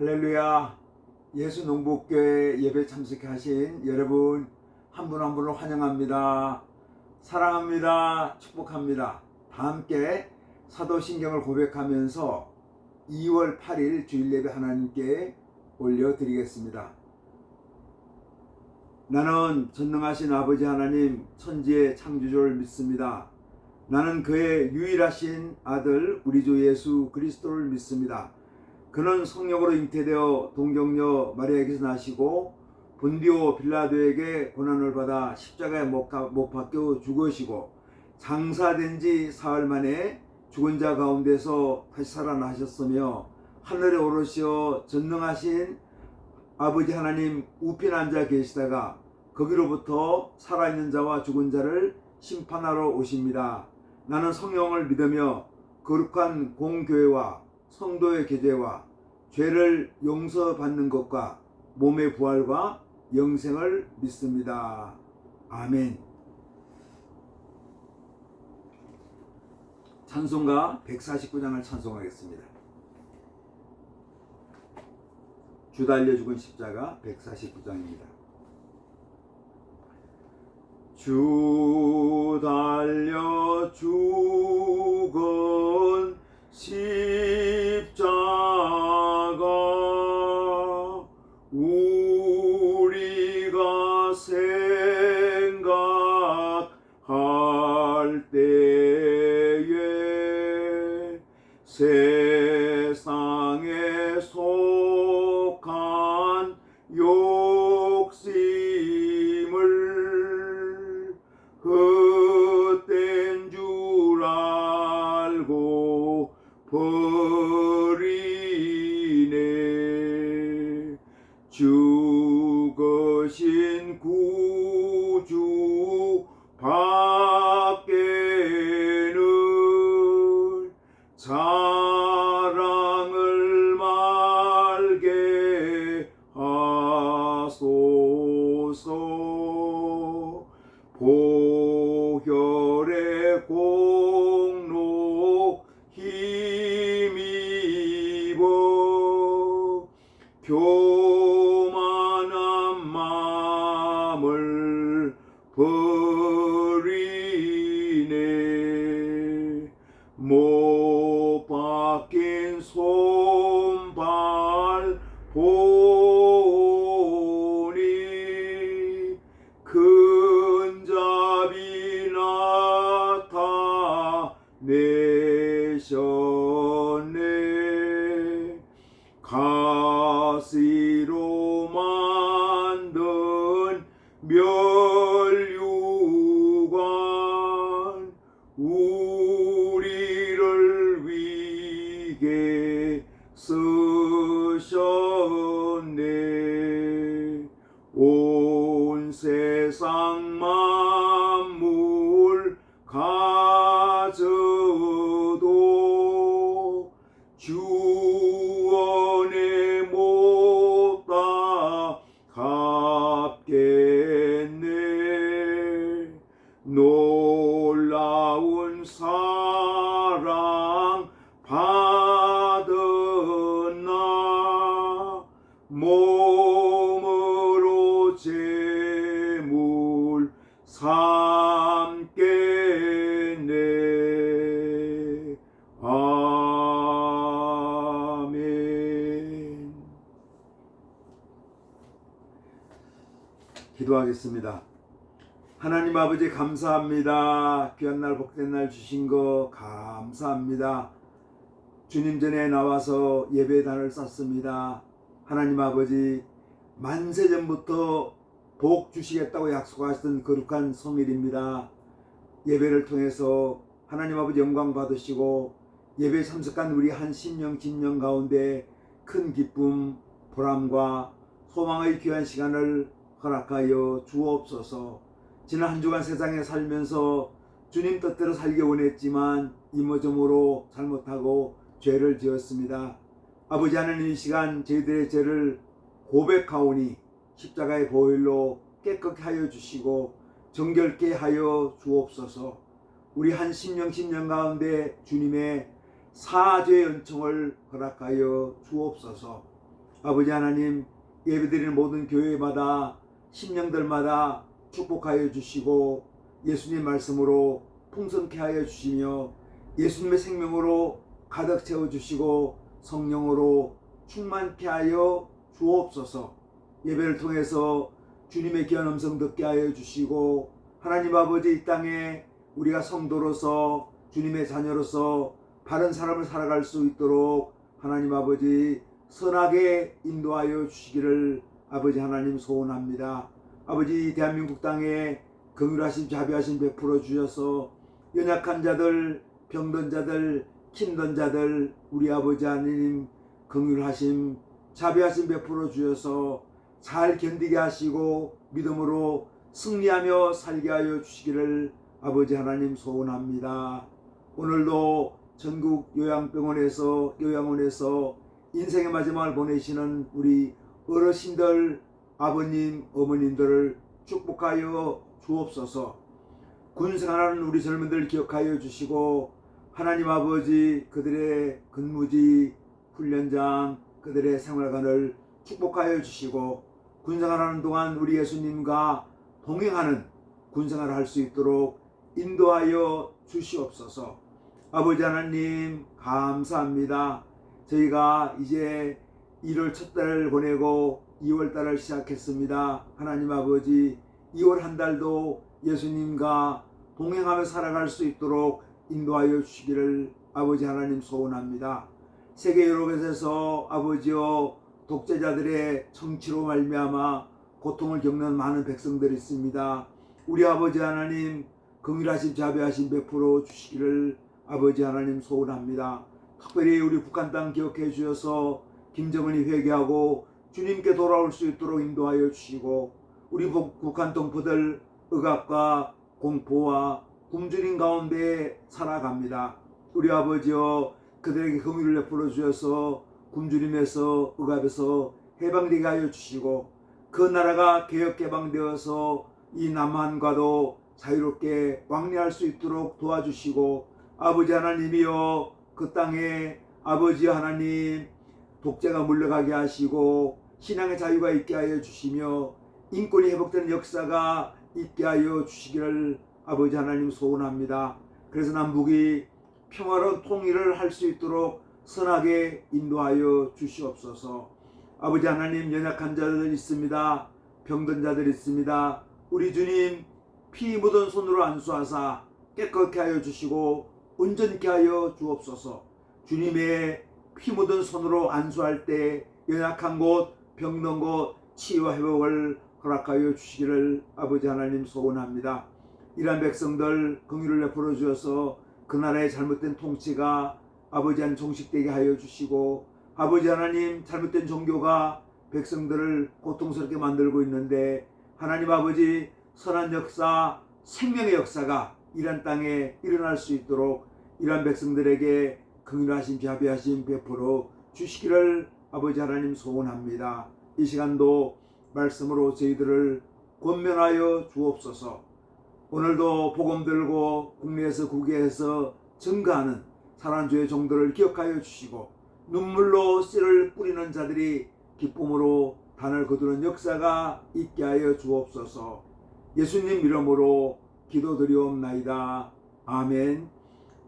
할렐루야. 예수 농복교회 예배 참석하신 여러분 한 분 한 분을 환영합니다. 사랑합니다. 축복합니다. 다 함께 사도신경을 고백하면서 2월 8일 주일 예배 하나님께 올려드리겠습니다. 나는 전능하신 아버지 하나님 천지의 창조주를 믿습니다. 나는 그의 유일하신 아들 우리 주 예수 그리스도를 믿습니다. 그는 성령으로 잉태되어 동정녀 마리아에게서 나시고 본디오 빌라도에게 고난을 받아 십자가에 못 박혀 죽으시고 장사된 지 사흘 만에 죽은 자 가운데서 다시 살아나셨으며 하늘에 오르시어 전능하신 아버지 하나님 우편에 앉아 계시다가 거기로부터 살아있는 자와 죽은 자를 심판하러 오십니다. 나는 성령을 믿으며 거룩한 공교회와 성도의 교제와 죄를 용서받는 것과 몸의 부활과 영생을 믿습니다. 아멘. 찬송가 149장을 찬송하겠습니다. 주 달려 죽은 십자가 149장입니다. 주 달려 죽은 십자가 우리가 생각할 때에 세상에 속한 욕심을 헛된 줄 알고 버리네. 죽으신 구주 밖에는 자랑을 말게 하소서. 보혈의 공로 힘입어 교만한 마음을 버리네. 못 박힌 손발 보니 근잡이 나타내셨네. 가시로 만든 멸류관 우리를 위해 쓰셨네. 온 세상 만물 가져도 주원에 못다 갚겠네. 놀라운 사랑 받은 나 몸으로 제물 삼겠네. 아멘. 기도하겠습니다. 하나님 아버지 감사합니다. 귀한 날 복된 날 주신 거 감사합니다. 주님 전에 나와서 예배단을 쌓습니다. 하나님 아버지 만세 전부터 복 주시겠다고 약속하셨던 거룩한 성일입니다. 예배를 통해서 하나님 아버지 영광 받으시고 예배에 참석한 우리 한 심령 진영 가운데 큰 기쁨 보람과 소망의 귀한 시간을 허락하여 주옵소서. 지난 한 주간 세상에 살면서 주님 뜻대로 살기 원했지만 이모저모로 잘못하고 죄를 지었습니다. 아버지 하나님 이 시간 저희들의 죄를 고백하오니 십자가의 보혈로 깨끗게 하여 주시고 정결케 하여 주옵소서. 우리 한 심령 가운데 주님의 사죄의 은총을 허락하여 주옵소서. 아버지 하나님, 예배드리는 모든 교회마다 심령들마다 축복하여 주시고 예수님 말씀으로 풍성케 하여 주시며 예수님의 생명으로 가득 채워주시고 성령으로 충만케 하여 주옵소서. 예배를 통해서 주님의 귀한 음성 듣게 하여 주시고 하나님 아버지, 이 땅에 우리가 성도로서 주님의 자녀로서 바른 삶을 살아갈 수 있도록 하나님 아버지 선하게 인도하여 주시기를 아버지 하나님 소원합니다. 아버지, 대한민국 땅에 긍휼하심 자비하심 베풀어 주셔서 연약한 자들, 병든 자들, 힘든 자들 우리 아버지 하나님 긍휼하심 자비하심 베풀어 주셔서 잘 견디게 하시고 믿음으로 승리하며 살게 하여 주시기를 아버지 하나님 소원합니다. 오늘도 전국 요양병원에서 요양원에서 인생의 마지막을 보내시는 우리 어르신들, 아버님, 어머님들을 축복하여 주옵소서. 군생활하는 우리 젊은들 기억하여 주시고 하나님 아버지 그들의 근무지, 훈련장, 그들의 생활관을 축복하여 주시고 군생활하는 동안 우리 예수님과 동행하는 군생활을 할 수 있도록 인도하여 주시옵소서. 아버지 하나님 감사합니다. 저희가 이제 1월 첫 달을 보내고 2월 달을 시작했습니다. 하나님 아버지, 2월 한 달도 예수님과 동행하며 살아갈 수 있도록 인도하여 주시기를 아버지 하나님 소원합니다. 세계 여러 곳에서 아버지여 독재자들의 정치로 말미암아 고통을 겪는 많은 백성들이 있습니다. 우리 아버지 하나님 긍휼하심 자비하심 베풀어 주시기를 아버지 하나님 소원합니다. 특별히 우리 북한 땅 기억해 주셔서 김정은이 회개하고 주님께 돌아올 수 있도록 인도하여 주시고 우리 북한 동포들 억압과 공포와 굶주림 가운데 살아갑니다. 우리 아버지여 그들에게 긍휼을 베풀어 주셔서 굶주림에서 억압에서 해방되게 하여 주시고 그 나라가 개혁 개방되어서 이 남한과도 자유롭게 왕래할 수 있도록 도와주시고 아버지 하나님이여 그 땅에 아버지 하나님 독재가 물러가게 하시고 신앙의 자유가 있게 하여 주시며 인권이 회복되는 역사가 있게 하여 주시기를 아버지 하나님 소원합니다. 그래서 남북이 평화로운 통일을 할 수 있도록 선하게 인도하여 주시옵소서. 아버지 하나님 연약한 자들 있습니다. 병든 자들 있습니다. 우리 주님 피 묻은 손으로 안수하사 깨끗게 하여 주시고 온전케 하여 주옵소서. 주님의 피 묻은 손으로 안수할 때 연약한 곳, 병든 곳 치유와 회복을 허락하여 주시기를 아버지 하나님 소원합니다. 이러한 백성들 긍휼을 베풀어 주셔서 그 나라의 잘못된 통치가 아버지 하나님 종식되게 하여 주시고 아버지 하나님 잘못된 종교가 백성들을 고통스럽게 만들고 있는데 하나님 아버지 선한 역사, 생명의 역사가 이란 땅에 일어날 수 있도록 이러한 백성들에게 긍휼하심 자비하심 베풀어 주시기를 아버지 하나님 소원합니다. 이 시간도 말씀으로 저희들을 권면하여 주옵소서. 오늘도 복음 들고 국내에서 국외에서 증거하는 사랑하는 주의 종들을 기억하여 주시고 눈물로 씨를 뿌리는 자들이 기쁨으로 단을 거두는 역사가 있게 하여 주옵소서. 예수님 이름으로 기도드리옵나이다. 아멘.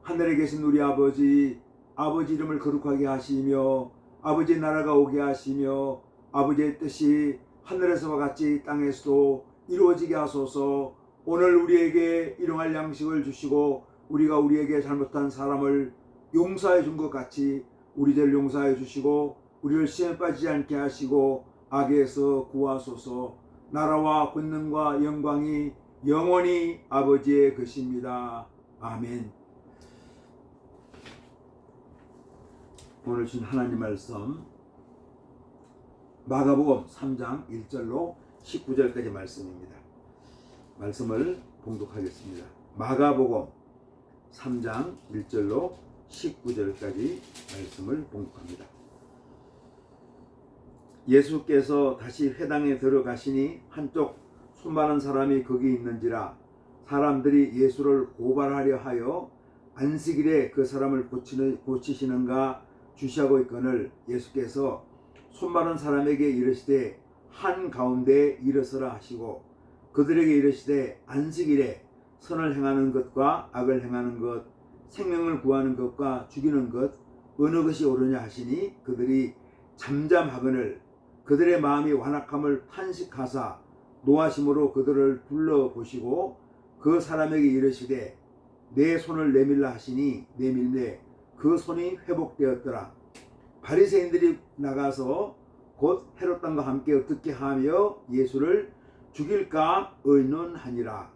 하늘에 계신 우리 아버지, 아버지 이름을 거룩하게 하시며 아버지의 나라가 오게 하시며 아버지의 뜻이 하늘에서와 같이 땅에서도 이루어지게 하소서. 오늘 우리에게 일용할 양식을 주시고 우리가 우리에게 잘못한 사람을 용서해 준 것 같이 우리 죄를 용서해 주시고 우리를 시험에 빠지지 않게 하시고 악에서 구하소서. 나라와 권능과 영광이 영원히 아버지의 것입니다. 아멘. 오늘 준 하나님 말씀 마가복음 3장 1절로 19절까지 말씀입니다. 말씀을 봉독하겠습니다. 마가복음 3장 1절로 19절까지 말씀을 봉독합니다. 예수께서 다시 회당에 들어가시니 한쪽 수많은 사람이 거기 있는지라 사람들이 예수를 고발하려 하여 안식일에 그 사람을 고치시는가 주시하고 있거늘 예수께서 손마른 사람에게 이르시되 한 가운데 일어서라 하시고 그들에게 이르시되 안식일에 선을 행하는 것과 악을 행하는 것 생명을 구하는 것과 죽이는 것 어느 것이 옳으냐 하시니 그들이 잠잠하거늘 그들의 마음이 완악함을 탄식하사 노하심으로 그들을 둘러보시고 그 사람에게 이르시되 내 손을 내밀라 하시니 내밀매 그 손이 회복되었더라. 바리새인들이 나가서 곧 헤롯 왕과 함께 어떻게 하며 예수를 죽일까 의논하니라.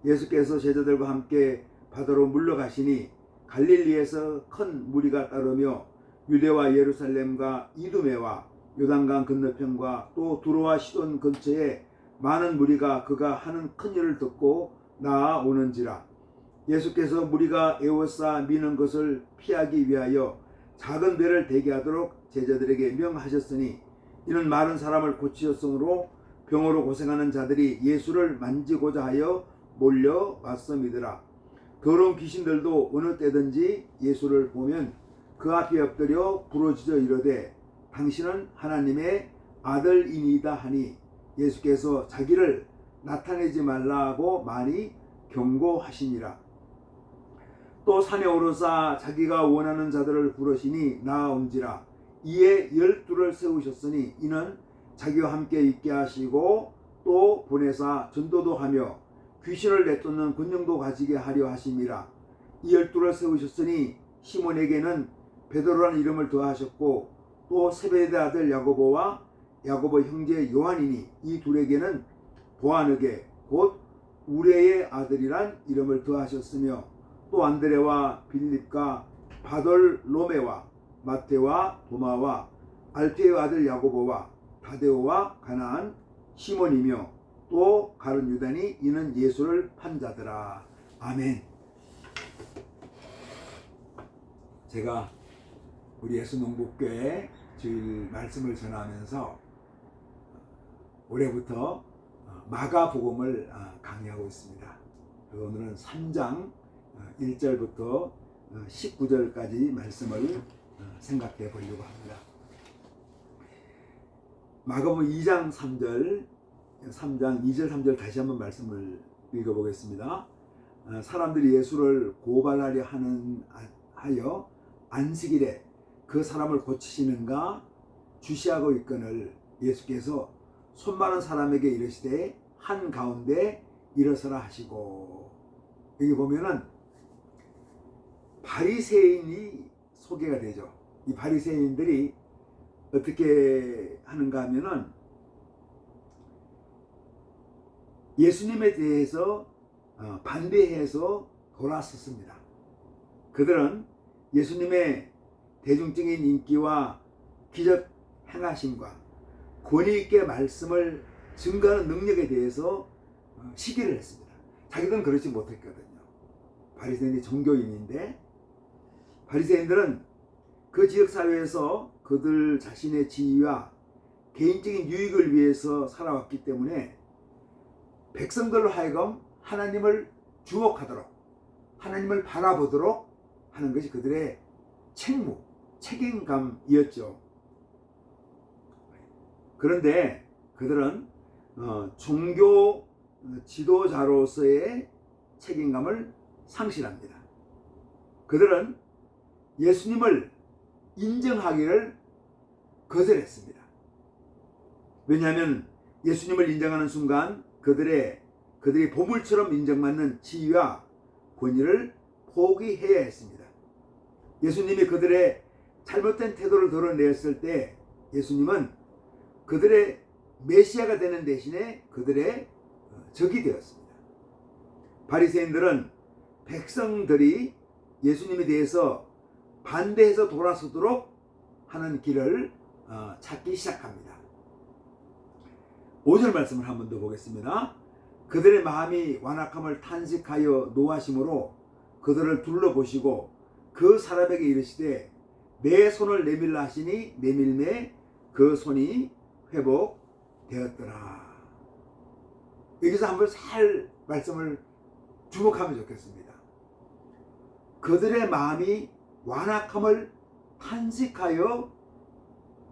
예수께서 제자들과 함께 바다로 물러가시니 갈릴리에서 큰 무리가 따르며 유대와 예루살렘과 이두메와 요단강 건너편과 또 두로와 시돈 근처에 많은 무리가 그가 하는 큰 일을 듣고 나아오는지라. 예수께서 무리가 에워싸 미는 것을 피하기 위하여 작은 배를 대기하도록 제자들에게 명하셨으니 이는 많은 사람을 고치셨으므로 병으로 고생하는 자들이 예수를 만지고자 하여 몰려왔음이더라. 더러운 귀신들도 어느 때든지 예수를 보면 그 앞에 엎드려 부르짖어 이르되 당신은 하나님의 아들이니이다 하니 예수께서 자기를 나타내지 말라고 많이 경고하시니라. 또 산에 오르사 자기가 원하는 자들을 부르시니 나아온지라. 이에 12를 세우셨으니 이는 자기와 함께 있게 하시고 또 보내사 전도도 하며 귀신을 내쫓는 권능도 가지게 하려 하심이라. 이 12를 세우셨으니 시몬에게는 베드로라는 이름을 더하셨고 또 세베대 아들 야고보와 야고보 형제 요한이니 이 둘에게는 보아느게 곧 우레의 아들이란 이름을 더하셨으며 또 안드레와 빌립과 바돌로메와 마테와 도마와 알페의 아들 야고보와 다데오와 가나안 시몬이며 또 가룟 유다니 이는 예수를 판 자더라. 아멘. 제가 우리 예수농복교회 주일 말씀을 전하면서 올해부터 마가복음을 강의하고 있습니다. 오늘은 3장 1절부터 19절까지 말씀을 생각해 보려고 합니다. 마가복음 2장 3절 2절 3절 다시 한번 말씀을 읽어보겠습니다. 사람들이 예수를 고발하려 하여 안식일에 그 사람을 고치시는가 주시하고 있거늘 예수께서 손 많은 사람에게 이르시되 한 가운데 일어서라 하시고. 여기 보면은 바리새인이 소개가 되죠. 이 바리새인들이 어떻게 하는가 하면은 예수님에 대해서 반대해서 돌아섰습니다. 그들은 예수님의 대중적인 인기와 기적 행하심과 권위 있게 말씀을 증거하는 능력에 대해서 시기를 했습니다. 자기들은 그렇지 못했거든요. 바리새인이 종교인인데 바리새인들은 그 지역사회에서 그들 자신의 지위와 개인적인 유익을 위해서 살아왔기 때문에 백성들로 하여금 하나님을 주목하도록 하나님을 바라보도록 하는 것이 그들의 책무, 책임감이었죠. 그런데 그들은 종교 지도자로서의 책임감을 상실합니다. 그들은 예수님을 인정하기를 거절했습니다. 왜냐하면 예수님을 인정하는 순간 그들이 보물처럼 인정받는 지위와 권위를 포기해야 했습니다. 예수님이 그들의 잘못된 태도를 드러냈을 때 예수님은 그들의 메시아가 되는 대신에 그들의 적이 되었습니다. 바리새인들은 백성들이 예수님에 대해서 반대해서 돌아서도록 하는 길을 찾기 시작합니다. 5절 말씀을 한 번 더 보겠습니다. 그들의 마음이 완악함을 탄식하여 노하심으로 그들을 둘러보시고 그 사람에게 이르시되 내 손을 내밀라 하시니 내밀매 그 손이 회복되었더라. 여기서 한번 살 말씀을 주목하면 좋겠습니다. 그들의 마음이 완악함을 탄식하여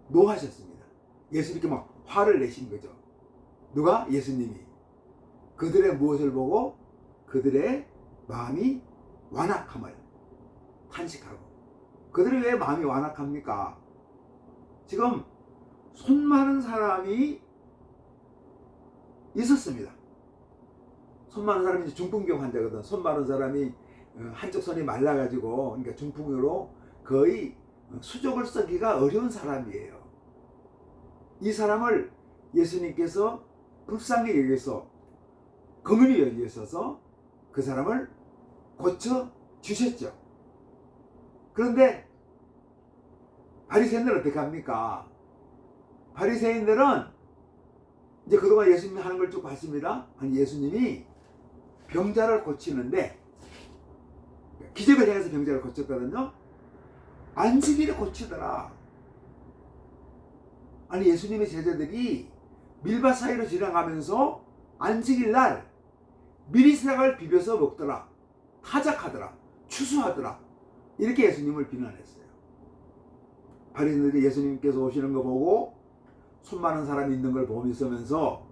노하셨습니다. 예수님께 막 화를 내신 거죠. 누가? 예수님이. 그들의 무엇을 보고? 그들의 마음이 완악함을 탄식하고. 그들이 왜 마음이 완악합니까? 지금 손 많은 사람이 있었습니다. 손 많은 사람이 중풍병 환자거든. 손 많은 사람이 한쪽 손이 말라가지고, 그러니까 중풍으로 거의 수족을 쓰기가 어려운 사람이에요. 이 사람을 예수님께서 불쌍히 여기서, 긍휼히 여기셔서 그 사람을 고쳐 주셨죠. 그런데 바리새인들은 어떻게 합니까? 바리새인들은 이제 그동안 예수님이 하는 걸 쭉 봤습니다. 아니, 예수님이 병자를 고치는데, 기적을 행해서 병자를 고쳤거든요. 안식일에 고치더라. 아니, 예수님의 제자들이 밀밭 사이로 지나가면서 안식일 날 미리사각을 비벼서 먹더라, 타작하더라, 추수하더라, 이렇게 예수님을 비난했어요. 바리새인들이 예수님께서 오시는 거 보고 손 많은 사람이 있는 걸 보면서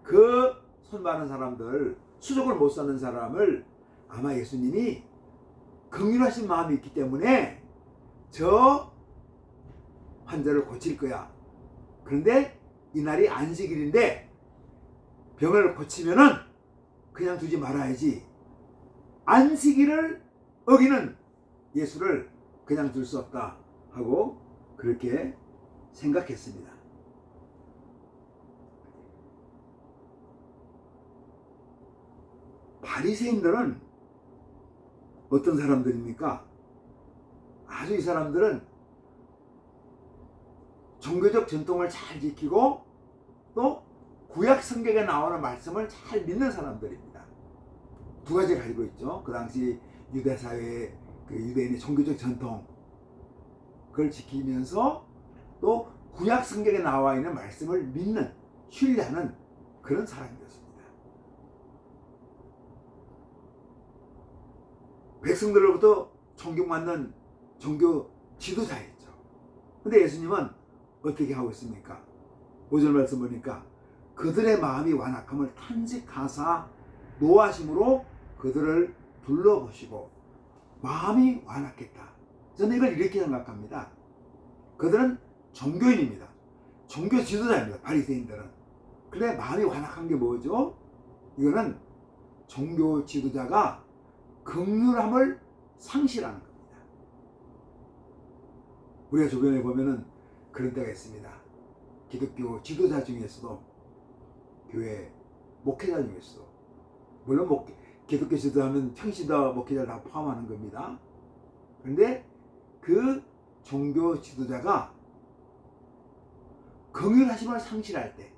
그 손 많은 사람들, 수족을 못 사는 사람을 아마 예수님이 긍휼하신 마음이 있기 때문에 저 환자를 고칠 거야. 그런데 이날이 안식일인데 병을 고치면은 그냥 두지 말아야지. 안식일을 어기는 예수를 그냥 둘 수 없다 하고 그렇게 생각했습니다. 바리새인들은 어떤 사람들입니까? 아주 이 사람들은 종교적 전통을 잘 지키고 또 구약 성경에 나오는 말씀을 잘 믿는 사람들입니다. 두 가지 가지고 있죠. 그 당시 유대 사회의 그 유대인의 종교적 전통, 그걸 지키면서 또 구약 성경에 나와 있는 말씀을 믿는, 신뢰하는 그런 사람이었습니다. 백성들로부터 존경받는 종교 지도자였죠. 근데 예수님은 어떻게 하고 있습니까? 5절 말씀 보니까 그들의 마음이 완악함을 탄식하사 노하심으로 그들을 둘러보시고. 마음이 완악했다. 저는 이걸 이렇게 생각합니다. 그들은 종교인입니다. 종교 지도자입니다. 바리새인들은. 근데 마음이 완악한 게 뭐죠? 이거는 종교 지도자가 긍휼함을 상실하는 겁니다. 우리가 주변에 보면은 그런 때가 있습니다. 기독교 지도자 중에서도, 교회 목회자 중에서도, 물론 기독교 지도자는 평시도 목회자를 다 포함하는 겁니다. 그런데 그 종교 지도자가 긍휼하심을 상실할 때,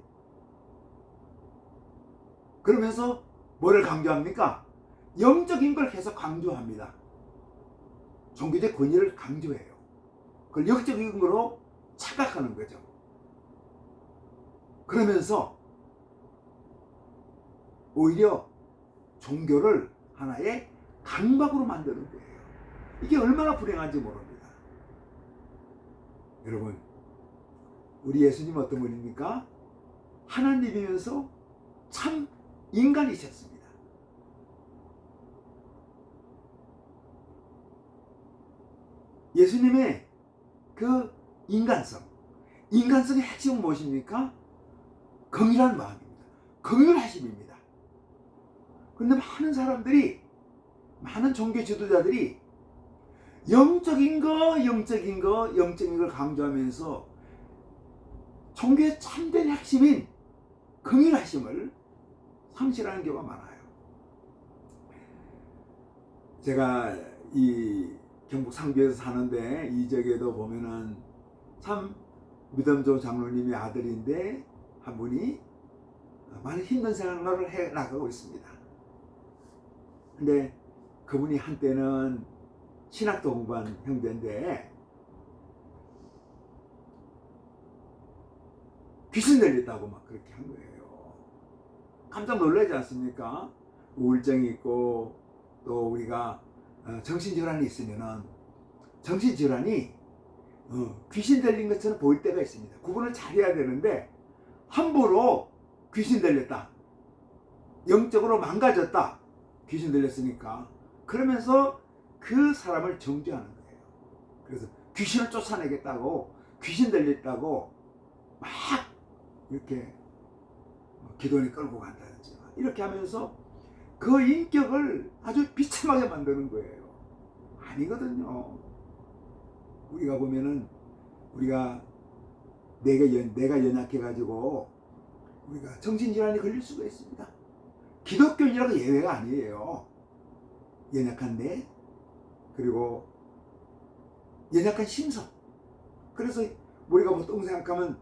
그러면서 뭐를 강조합니까? 영적인 걸 계속 강조합니다. 종교적 권위를 강조해요. 그걸 영적인 거로 착각하는 거죠. 그러면서 오히려 종교를 하나의 강박으로 만드는 거예요. 이게 얼마나 불행한지 모릅니다. 여러분, 우리 예수님 어떤 분입니까? 하나님이면서 참 인간이셨습니다. 예수님의 그 인간성의 핵심은 무엇입니까? 긍휼한 마음입니다. 긍휼하심입니다. 그런데 많은 종교 지도자들이 영적인 걸 강조하면서 종교의 참된 핵심인 긍휼하심을 상실하는 경우가 많아요. 제가 이 경북 상주에서 사는데 이 지역에도 보면은 참 믿음 좋은 장로님의 아들인데 한 분이 많이 힘든 생활을 해 나가고 있습니다. 근데 그분이 한때는 신학도 공부한 형제인데 귀신 들렸다고 막 그렇게 한 거예요. 깜짝 놀라지 않습니까? 우울증이 있고 또 우리가 정신질환이 있으면은 정신질환이 귀신 들린 것처럼 보일 때가 있습니다. 구분을 잘해야 되는데 함부로 귀신 들렸다, 영적으로 망가졌다, 귀신 들렸으니까 그러면서 그 사람을 정죄하는 거예요. 그래서 귀신을 쫓아내겠다고, 귀신 들렸다고 막 이렇게 기도원에 끌고 간다든지 이렇게 하면서 그 인격을 아주 비참하게 만드는 거예요. 아니거든요. 우리가 보면은 우리가 내가 연약해가지고 우리가 정신질환에 걸릴 수가 있습니다. 기독교인이라고 예외가 아니에요. 연약한 뇌, 그리고 연약한 심성. 그래서 우리가 보통 생각하면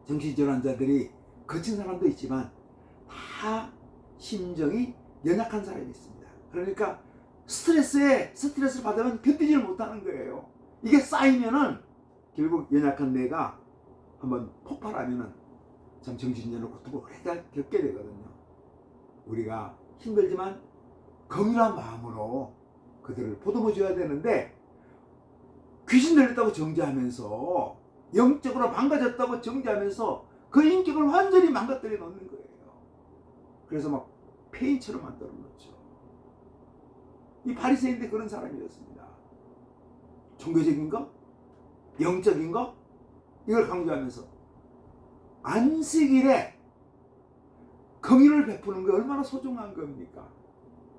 정신질환자들이 거친 사람도 있지만 다 심정이 연약한 사람이 있습니다. 그러니까 스트레스를 받으면 견디지를 못하는 거예요. 이게 쌓이면은 결국 연약한 뇌가 한번 폭발하면은 참 정신적으로 고통을 오래 겪게 되거든요. 우리가 힘들지만 긍휼한 마음으로 그들을 보듬어 줘야 되는데 귀신 들렸다고 정죄하면서, 영적으로 망가졌다고 정죄하면서 그 인격을 완전히 망가뜨려 놓는 거예요. 그래서 막 폐인처럼 만들어 놓죠. 이 바리새인들 그런 사람이었습니다. 종교적인 거, 영적인 거, 이걸 강조하면서 안식일에 긍휼을 베푸는 게 얼마나 소중한 겁니까?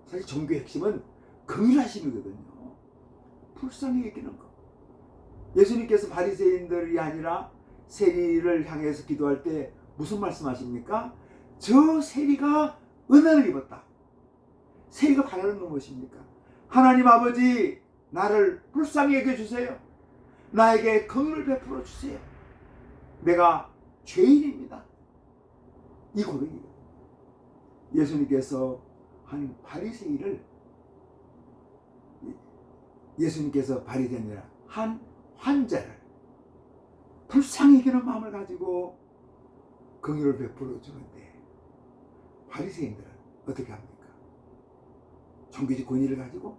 사실 종교의 핵심은 긍휼하심이거든요. 불쌍히 여기는 거. 예수님께서 바리새인들이 아니라 세리를 향해서 기도할 때 무슨 말씀하십니까? 저 세리가 은혜를 입었다. 세리가 바라는 건 무엇입니까? 하나님 아버지, 나를 불쌍히 여겨주세요. 나에게 긍휼을 베풀어 주세요. 내가 죄인입니다. 이 고백이에요. 예수님께서 한 바리새인을, 예수님께서 바리새인이 아니라 한 환자를 불쌍히 여기는 마음을 가지고 긍휼을 베풀어 주는데, 바리새인들은 어떻게 합니까? 종교적 권위를 가지고,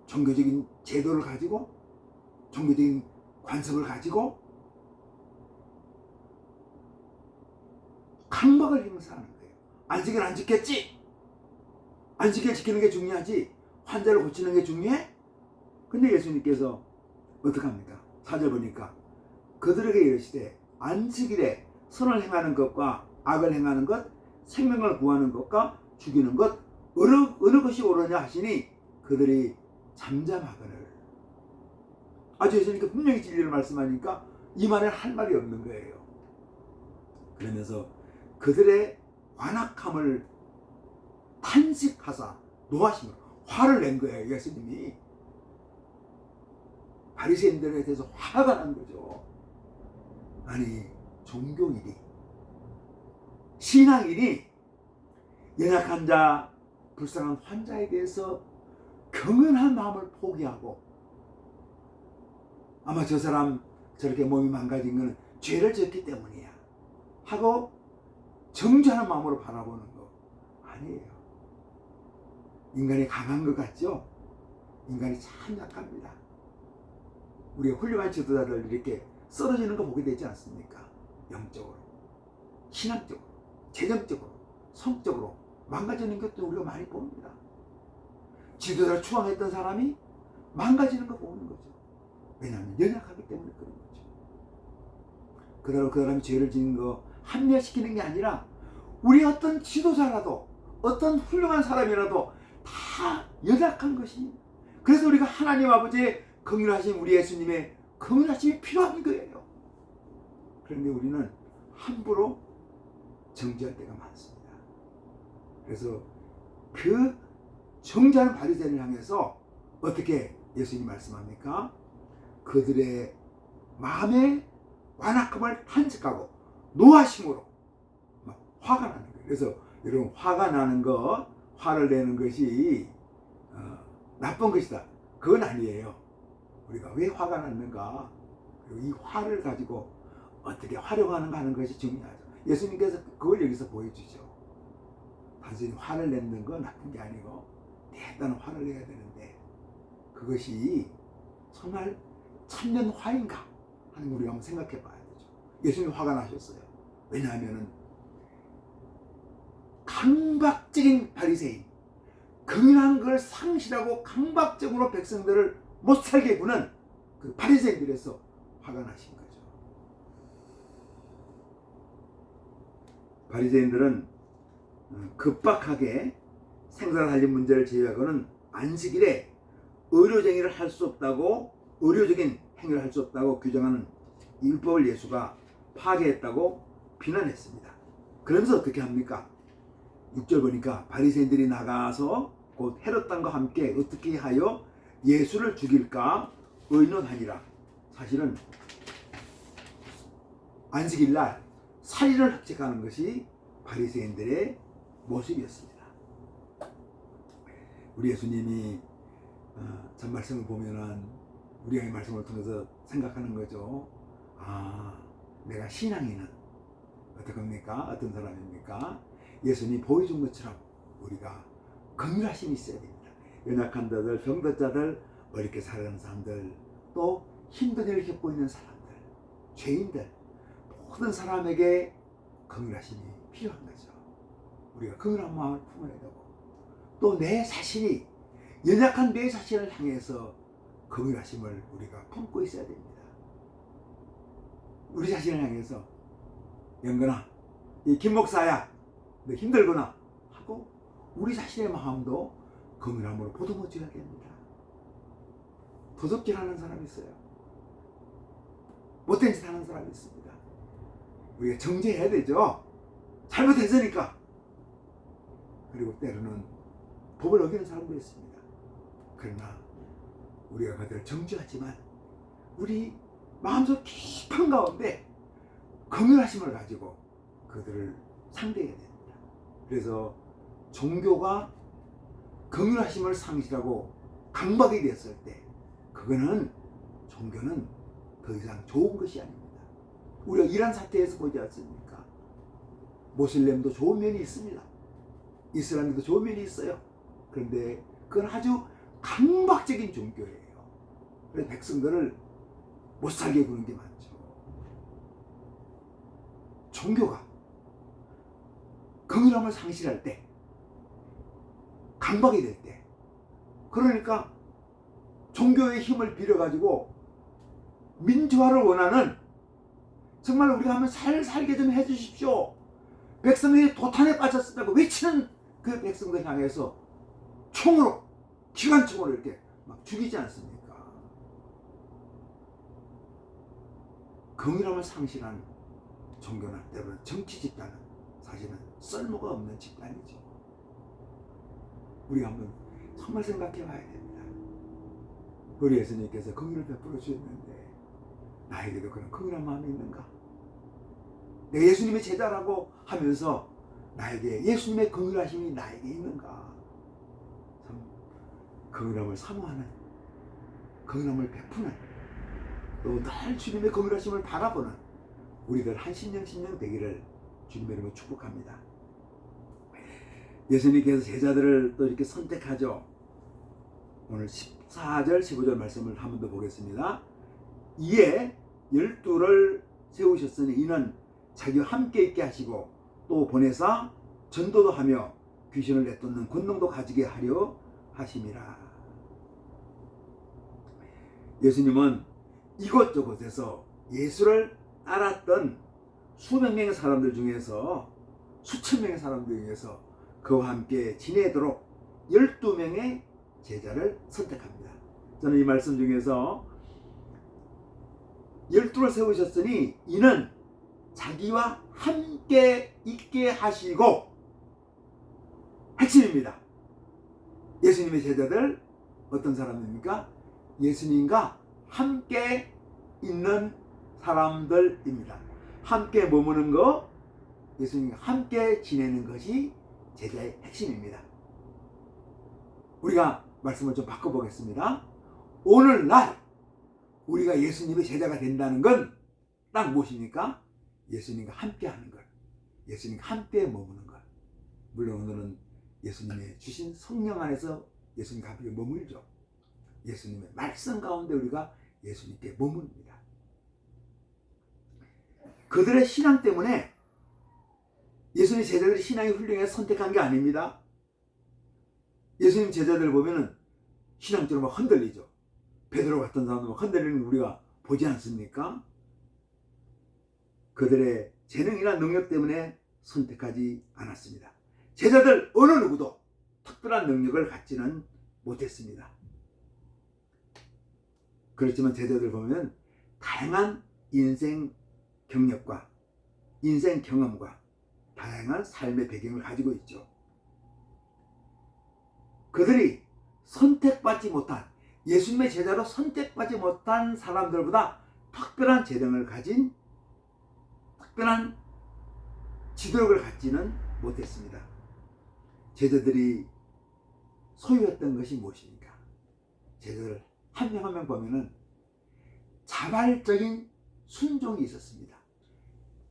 종교적인 제도를 가지고, 종교적인 관습을 가지고 강박을 행사하는 거예요. 안식일 안 지켰지? 안식일 지키는 게 중요하지 환자를 고치는 게 중요해? 근데 예수님께서 어떻게 합니까? 4절 보니까 그들에게 이르시되 안식일에 선을 행하는 것과 악을 행하는 것, 생명을 구하는 것과 죽이는 것 어느 것이 옳으냐 하시니 그들이 잠잠하거늘. 아주 예수님께서 분명히 진리를 말씀하니까 이 말에 할 말이 없는 거예요. 그러면서 그들의 완악함을 탄식하사 노하심으로 화를 낸 거예요. 예수님이 바리새인들에 대해서 화가 난 거죠. 아니, 종교인이, 신앙인이 연약한 자, 불쌍한 환자에 대해서 경은한 마음을 포기하고, 아마 저 사람 저렇게 몸이 망가진 거는 죄를 지었기 때문이야 하고 정죄하는 마음으로 바라보는 거 아니에요. 인간이 강한 것 같죠? 인간이 참 약합니다. 우리 훌륭한 지도자들 이렇게 쓰러지는 거 보게 되지 않습니까? 영적으로, 신앙적으로, 재정적으로, 성적으로 망가지는 것도 우리가 많이 봅니다. 지도자를 추앙했던 사람이 망가지는 거 보는 거죠. 왜냐하면 연약하기 때문에 그런 거죠. 그대로 그 사람이 죄를 지은 거 합리화시키는 게 아니라 우리 어떤 지도자라도, 어떤 훌륭한 사람이라도 다 연약한 것이, 그래서 우리가 하나님 아버지의 긍휼하심, 우리 예수님의 긍휼하심이 필요한 거예요. 그런데 우리는 함부로 정죄할 때가 많습니다. 그래서 그 정죄하는 바리새인을 향해서 어떻게 예수님이 말씀합니까? 그들의 마음의 완악함을 탄식하고 노하심으로 막 화가 나는 거예요. 그래서 여러분, 화가 나는 것, 화를 내는 것이 나쁜 것이다, 그건 아니에요. 우리가 왜 화가 났는가, 그리고 이 화를 가지고 어떻게 활용하는가 하는 것이 중요하죠. 예수님께서 그걸 여기서 보여주죠. 단순히 화를 내는 건 나쁜 게 아니고 대단한 화를 내야 되는데, 그것이 정말 참된 화인가 하는 걸 우리가 한번 생각해 봐야 되죠. 예수님 화가 나셨어요. 왜냐하면 강박적인 바리새인, 긍휼한 걸 상실하고 강박적으로 백성들을 못 살게 구는 그 바리새인들에서 화가 나신 거죠. 바리새인들은 급박하게 생사를 살린 문제를 제외하고는 안식일에 의료쟁이를 할 수 없다고, 의료적인 행위를 할 수 없다고 규정하는 율법을 예수가 파괴했다고 비난했습니다. 그러면서 어떻게 합니까? 6절 보니까 바리새인들이 나가서 곧 헤롯 왕과 함께 어떻게 하여 예수를 죽일까 의논하니라. 사실은 안식일날 살인을 획책하는 것이 바리새인들의 모습이었습니다. 우리 예수님이 참 말씀을 보면은 우리가 이 말씀을 통해서 생각하는 거죠. 아, 내가 신앙인은 어떻게 합니까? 어떤 사람입니까? 예수님이 보여준 것처럼 우리가 긍휼하심이 있어야 됩니다. 연약한 자들, 병든 자들, 어렵게 살아가는 사람들, 또 힘든 일을 겪고 있는 사람들, 죄인들, 모든 사람에게 긍휼하심이 필요한 거죠. 우리가 긍휼한 마음을 품어야 되고, 또 내 자신이 연약한 내 자신을 향해서 긍휼하심을 우리가 품고 있어야 됩니다. 우리 자신을 향해서 영건아, 이 김 목사야, 너 힘들구나 하고 우리 자신의 마음도 긍휼함으로 보듬어 줘야 됩니다. 도둑질하는 사람이 있어요. 못된 짓 하는 사람이 있습니다. 우리가 정죄해야 되죠. 잘못했으니까. 그리고 때로는 법을 어기는 사람도 있습니다. 그러나 우리가 그들을 정죄하지만 우리 마음속 깊은 가운데 긍휼하심을 가지고 그들을 상대해야 됩니다. 그래서 종교가 긍휼하심을 상실하고 강박이 됐을 때 그거는 종교는 더 이상 좋은 것이 아닙니다. 우리가 이란 사태에서 보지 않습니까? 모슬렘도 좋은 면이 있습니다. 이슬람도 좋은 면이 있어요. 그런데 그건 아주 강박적인 종교예요. 그래서 백성들을 못 살게 구는 게 많죠. 종교가 긍휼함을 상실할 때, 강박이 될 때, 그러니까 종교의 힘을 빌어가지고 민주화를 원하는, 정말 우리가 하면 살게 좀 해주십시오, 백성들이 도탄에 빠졌다고 외치는 그 백성들 향해서 총으로, 기관총으로 이렇게 막 죽이지 않습니까? 긍휼함을 상실한 종교나 때로는 정치 집단은 사실은 쓸모가 없는 집단이죠. 우리가 한번 정말 생각해 봐야 됩니다. 우리 예수님께서 긍휼을 베풀어 주셨는데 나에게도 그런 긍휼한 마음이 있는가? 내가 예수님의 제자라고 하면서 나에게 예수님의 긍휼하심이 나에게 있는가? 참 긍휼함을 사모하는, 긍휼함을 베푸는, 또 늘 주님의 긍휼하심을 바라보는 우리들 한 신령 되기를 주님의 이름으로 축복합니다. 예수님께서 제자들을 또 이렇게 선택하죠. 오늘 14절 15절 말씀을 한 번 더 보겠습니다. 이에 12를 세우셨으니 이는 자기와 함께 있게 하시고 또 보내사 전도도 하며 귀신을 내쫓는 권능도 가지게 하려 하심이라. 예수님은 이곳저곳에서 예수를 따랐던 수백 명의 사람들 중에서, 수천 명의 사람들 중에서 그와 함께 지내도록 12명의 제자를 선택합니다. 저는 이 말씀 중에서 12를 세우셨으니 이는 자기와 함께 있게 하시고, 핵심입니다. 예수님의 제자들 어떤 사람입니까? 예수님과 함께 있는 사람들입니다. 함께 머무는 거, 예수님과 함께 지내는 것이 제자의 핵심입니다. 우리가 말씀을 좀 바꿔보겠습니다. 오늘날 우리가 예수님의 제자가 된다는 건 딱 무엇입니까? 예수님과 함께 하는 것, 예수님과 함께 머무는 것. 물론 오늘은 예수님의 주신 성령 안에서 예수님과 함께 머물죠. 예수님의 말씀 가운데 우리가 예수님께 머무릅니다. 그들의 신앙 때문에 예수님 제자들이 신앙이 훌륭해서 선택한 게 아닙니다. 예수님 제자들 보면은 신앙적으로 막 흔들리죠. 베드로 같은 사람도 막 흔들리는 우리가 보지 않습니까? 그들의 재능이나 능력 때문에 선택하지 않았습니다. 제자들 어느 누구도 특별한 능력을 갖지는 못했습니다. 그렇지만 제자들 보면 다양한 인생 경력과 인생 경험과 다양한 삶의 배경을 가지고 있죠. 그들이 선택받지 못한, 예수님의 제자로 선택받지 못한 사람들보다 특별한 재능을 가진, 특별한 지도력을 갖지는 못했습니다. 제자들이 소유했던 것이 무엇입니까? 제자들 한 명 한 명 보면은 자발적인 순종이 있었습니다.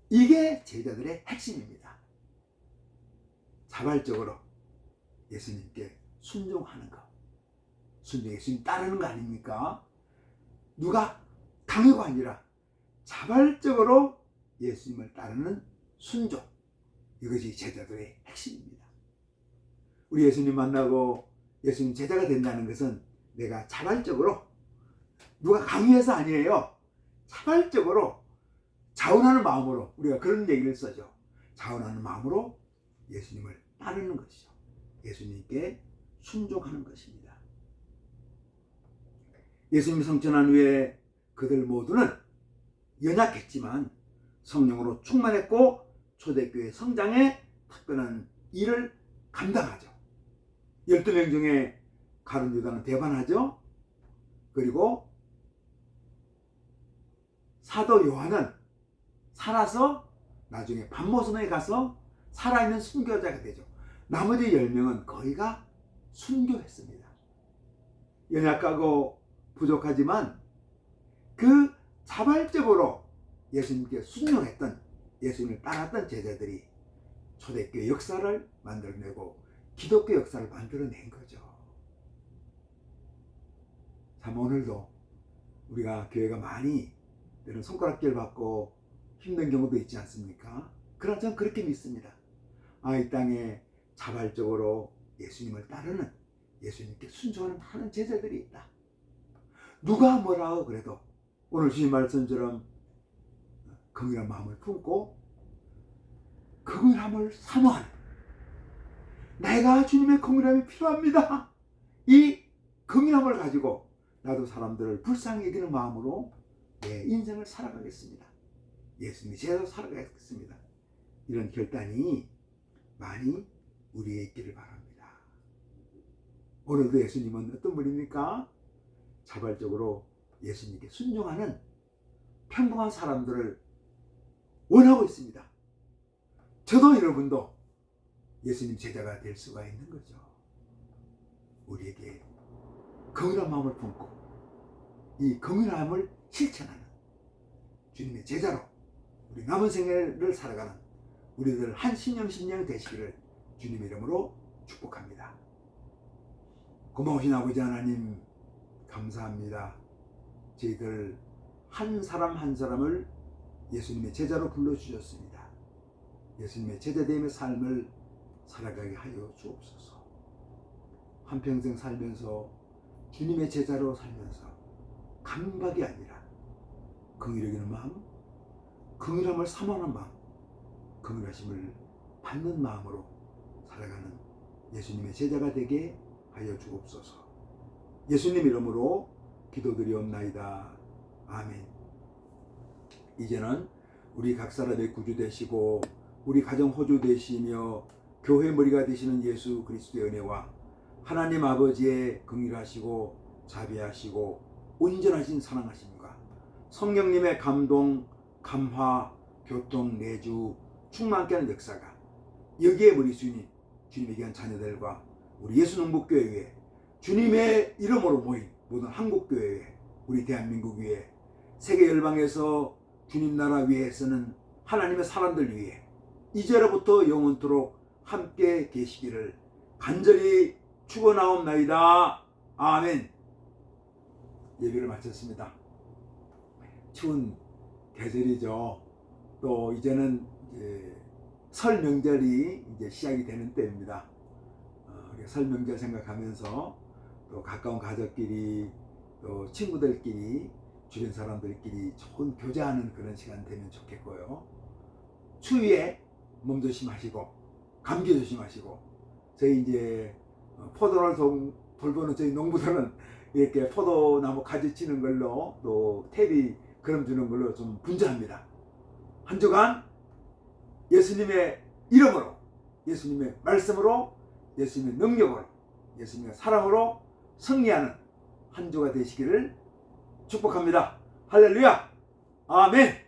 이게 제자들의 핵심입니다. 자발적으로 예수님께 순종하는 것. 순종, 예수님 따르는 거 아닙니까? 누가 강요가 아니라 자발적으로 예수님을 따르는 순종. 이것이 제자들의 핵심입니다. 우리 예수님 만나고 예수님 제자가 된다는 것은 내가 자발적으로, 누가 강요해서 아니에요. 자발적으로 자원하는 마음으로, 우리가 그런 얘기를 써죠. 자원하는 마음으로 예수님을 따르는 것이죠. 예수님께 순종하는 것입니다. 예수님이 성천한 후에 그들 모두는 연약했지만 성령으로 충만했고 초대교회 성장에 특별한 일을 감당하죠. 12명 중에 가룟 유다는 대반하죠. 그리고 사도 요한은 살아서 나중에 반모섬에 가서 살아있는 순교자가 되죠. 나머지 10명은 거의가 순교했습니다. 연약하고 부족하지만 그 자발적으로 예수님께 순종했던, 예수님을 따랐던 제자들이 초대교회 역사를 만들어내고 기독교 역사를 만들어낸 거죠. 참 오늘도 우리가 교회가 많이 때로는 손가락질 받고 힘든 경우도 있지 않습니까? 그러나 저는 그렇게 믿습니다. 이 땅에 자발적으로 예수님을 따르는, 예수님께 순종하는 많은 제자들이 있다. 누가 뭐라 그래도 오늘 주신 말씀처럼 긍휼한 마음을 품고 긍휼함을 사모하는, 내가 주님의 긍휼함이 필요합니다. 이 긍휼함을 가지고 나도 사람들을 불쌍히 여기는 마음으로 내 인생을 살아가겠습니다. 예수님이 제자로 살아가겠습니다. 이런 결단이 많이 우리에 있기를 바랍니다. 오늘도 예수님은 어떤 분입니까? 자발적으로 예수님께 순종하는 평범한 사람들을 원하고 있습니다. 저도 여러분도 예수님 제자가 될 수가 있는 거죠. 우리에게 긍휼한 마음을 품고 이 긍휼함을 실천하는 주님의 제자로 우리 남은 생애를 살아가는 우리들 한 신령 되시기를 주님의 이름으로 축복합니다. 고마우신 아버지 하나님, 감사합니다. 저희들 한 사람 한 사람을 예수님의 제자로 불러주셨습니다. 예수님의 제자됨의 삶을 살아가게 하여 주옵소서. 한평생 살면서 주님의 제자로 살면서 강박이 아니라 긍휼히 여기는 마음, 긍휼함을 사모하는 마음, 긍휼하심을 받는 마음으로 살아가는 예수님의 제자가 되게 하여 주옵소서. 예수님 이름으로 기도드리옵나이다. 아멘. 이제는 우리 각 사람의 구주 되시고 우리 가정 호주 되시며 교회 머리가 되시는 예수 그리스도의 은혜와 하나님 아버지의 긍휼하시고 자비하시고 온전하신 사랑하심과 성령님의 감동, 감화, 교통, 내주, 충만케 하는 역사가 여기에 우리 주님의 귀한 자녀들과 우리 예수농복교회에 주님의 이름으로 모인 모든 한국교회에 우리 대한민국 위에 세계 열방에서 주님 나라 위에서는 하나님의 사람들 위해 이제로부터 영원토록 함께 계시기를 간절히 축원하옵나이다. 아멘. 예배를 마쳤습니다. 추운 계절이죠. 또 이제는 이제 설 명절이 이제 시작이 되는 때입니다. 설 명절 생각하면서 또 가까운 가족끼리 또 친구들끼리 주변 사람들끼리 좋은 교제하는 그런 시간 되면 좋겠고요. 추위에 몸 조심하시고 감기 조심하시고 저희 이제 포도를 돌보는 저희 농부들은 이렇게 포도나무 가지 치는 걸로 또 퇴비 그럼 주는 걸로 좀 분주합니다. 한 주간 예수님의 이름으로 예수님의 말씀으로 예수님의 능력으로 예수님의 사랑으로 승리하는 한 주가 되시기를 축복합니다. 할렐루야! 아멘!